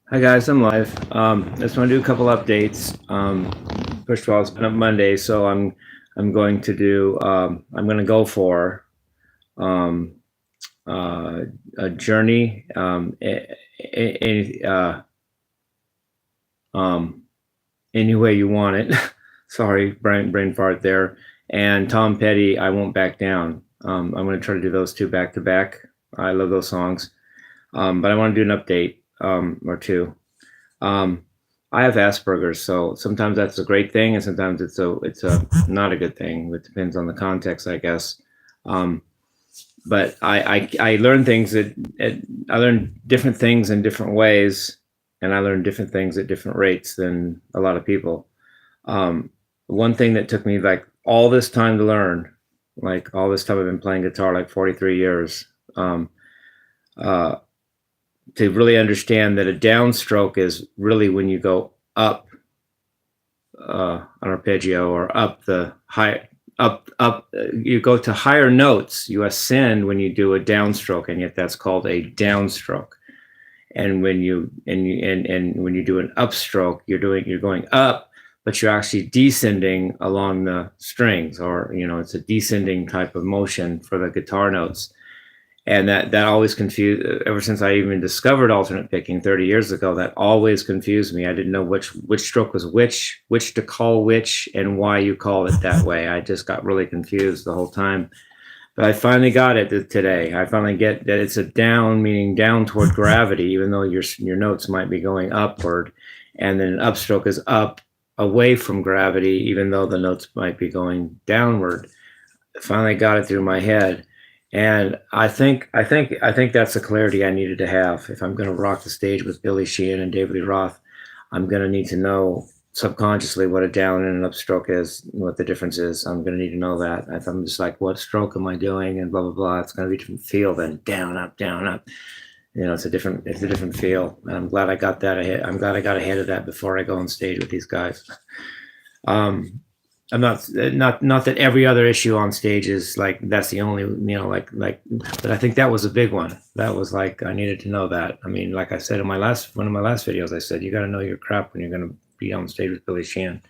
Hi guys, I'm live. Just want to do a couple updates. First of all, it's been a Monday, so I'm going to do I'm going to go for um, a journey um, any way you want it. Sorry, brain fart there. And Tom Petty, I won't back down. I'm going to try to do those two back to back. I love those songs, but I want to do an update or two. Um, I have Asperger's, so sometimes that's a great thing, and sometimes it's a not a good thing. It depends on the context, I guess. Um, but I learn things I learn different things in different ways, and I learn different things at different rates than a lot of people. Um, One thing that took me like all this time to learn, like all this time I've been playing guitar, like 43 years. Um, uh, to really understand that a downstroke is really when you go up an arpeggio or up the high up you go to higher notes, you ascend when you do a downstroke, and yet that's called a downstroke. And when you do an upstroke, you're going up, but you're actually descending along the strings, or it's a descending type of motion for the guitar notes. And that always confused, ever since I even discovered alternate picking 30 years ago. That always confused me. I didn't know which stroke was which to call which, and why you called it that way. I just got really confused the whole time. But I finally got it today. I finally get that it's a down, meaning down toward gravity, even though your notes might be going upward. And then an upstroke is up away from gravity, even though the notes might be going downward. I finally got it through my head. And I think that's the clarity I needed to have. If I'm going to rock the stage with Billy Sheehan and David Lee Roth, I'm going to need to know subconsciously what a down and an upstroke is, what the difference is. I'm going to need to know that. If I'm just like, what stroke am I doing, and blah blah blah, it's going to be a different feel than down up down up. It's a different feel. And I'm glad I got that ahead. I'm glad I got ahead of that before I go on stage with these guys. I'm not that every other issue on stage is like that's the only but I think that was a big one. That was like I needed to know that. I mean, like I said in one of my last videos, I said you got to know your crap when you're going to be on stage with Billy Sheehan,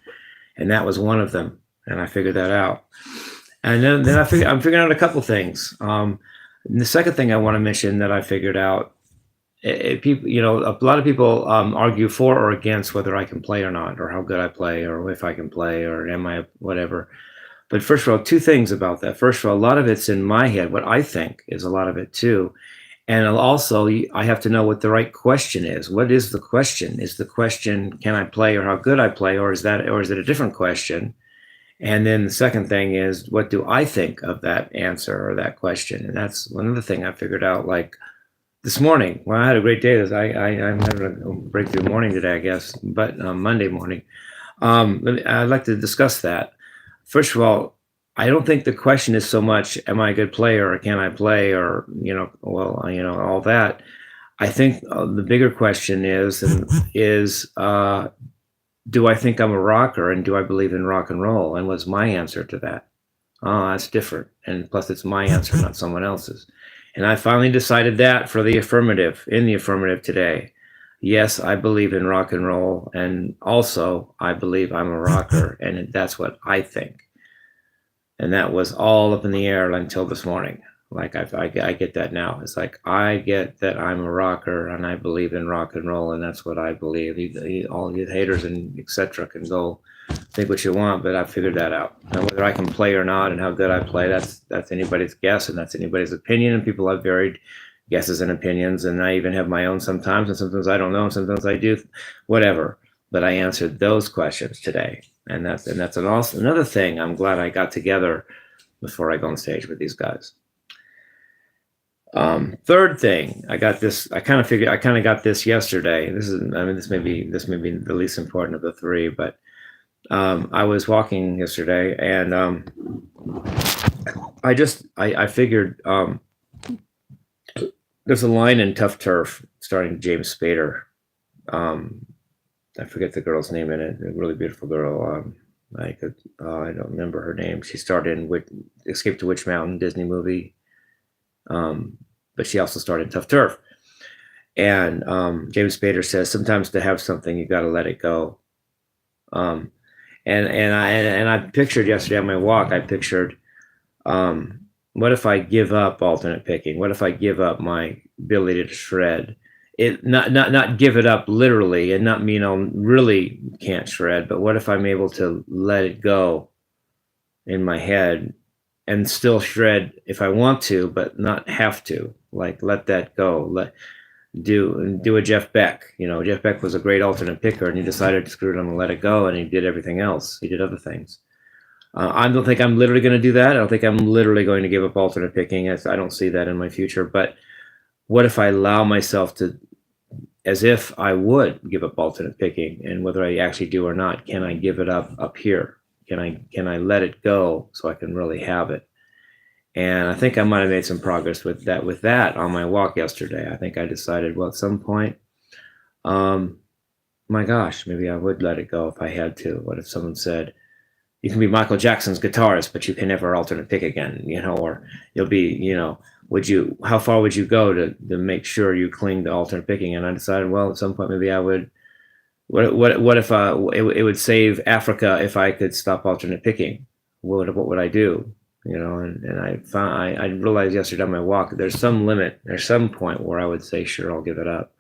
and that was one of them. And I figured that out. And then I'm figuring out a couple things. The second thing I want to mention that I figured out, people, a lot of people argue for or against whether I can play or not, or how good I play, or if I can play, or am I whatever. But first of all, two things about that. First of all, a lot of it's in my head. What I think is a lot of it too. And also, I have to know what the right question is. What is the question? Is the question, can I play, or how good I play, or is it a different question? And then the second thing is, what do I think of that answer or that question? And that's one other thing I figured out, like this morning. Well, I had a great day. I'm having a breakthrough morning today, I guess, but Monday morning. I'd like to discuss that. First of all, I don't think the question is so much, am I a good player, or can I play, or, all that. I think the bigger question is, do I think I'm a rocker, and do I believe in rock and roll? And what's my answer to that? Oh, that's different. And plus, it's my answer, not someone else's. And I finally decided that in the affirmative today. Yes, I believe in rock and roll. And also, I believe I'm a rocker. And that's what I think. And that was all up in the air until this morning. Like, I get that now. It's like, I get that I'm a rocker, and I believe in rock and roll. And that's what I believe. All you haters and etc. can go think what you want, but I figured that out. Now, whether I can play or not, and how good I play, that's anybody's guess, and that's anybody's opinion. And people have varied guesses and opinions, and I even have my own sometimes, and sometimes I don't know, and sometimes I do, whatever. But I answered those questions today, and that's another thing. I'm glad I got together before I go on stage with these guys. Third thing, I got this. I kind of got this yesterday. This may be the least important of the three, but I was walking yesterday, and I figured there's a line in Tough Turf starring James Spader. I forget the girl's name in it. A really beautiful girl. I don't remember her name. She starred in Escape to Witch Mountain, Disney movie, but she also starred in Tough Turf. And James Spader says sometimes to have something you got to let it go. Um, and I pictured yesterday on my walk. I pictured, what if I give up alternate picking? What if I give up my ability to shred? It not give it up literally, and not mean I'll really can't shred, but what if I'm able to let it go in my head and still shred if I want to, but not have to? Like let that go. Do a Jeff Beck. Jeff Beck was a great alternate picker, and he decided to screw it on and let it go, and he did everything else. He did other things. I don't think I'm literally going to do that. I don't think I'm literally going to give up alternate picking. I don't see that in my future. But what if I allow myself to, as if I would give up alternate picking, and whether I actually do or not, can I give it up here? Can I let it go so I can really have it? And I think I might have made some progress with that on my walk yesterday. I think I decided, well, at some point, my gosh, maybe I would let it go if I had to. What if someone said, you can be Michael Jackson's guitarist, but you can never alternate pick again, or you'll be, how far would you go to make sure you cling to alternate picking? And I decided, well, at some point, maybe I would, what if it would save Africa if I could stop alternate picking? What would I do? And I realized yesterday on my walk, there's some limit, there's some point where I would say, sure, I'll give it up.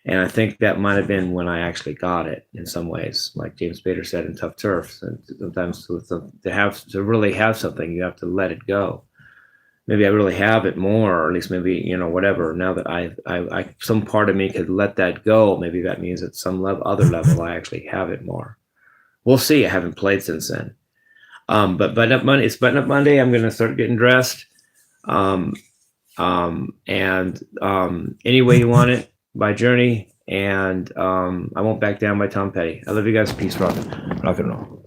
And I think that might have been when I actually got it in some ways, like James Spader said in Tough Turf. And sometimes to really have something, you have to let it go. Maybe I really have it more, or at least maybe, whatever. Now that I some part of me could let that go, maybe that means at some other level, I actually have it more. We'll see. I haven't played since then. But Button Up Monday, it's Button Up Monday. I'm going to start getting dressed. Any Way You Want It by Journey, and I Won't Back Down by Tom Petty. I love you guys. Peace, rock and roll.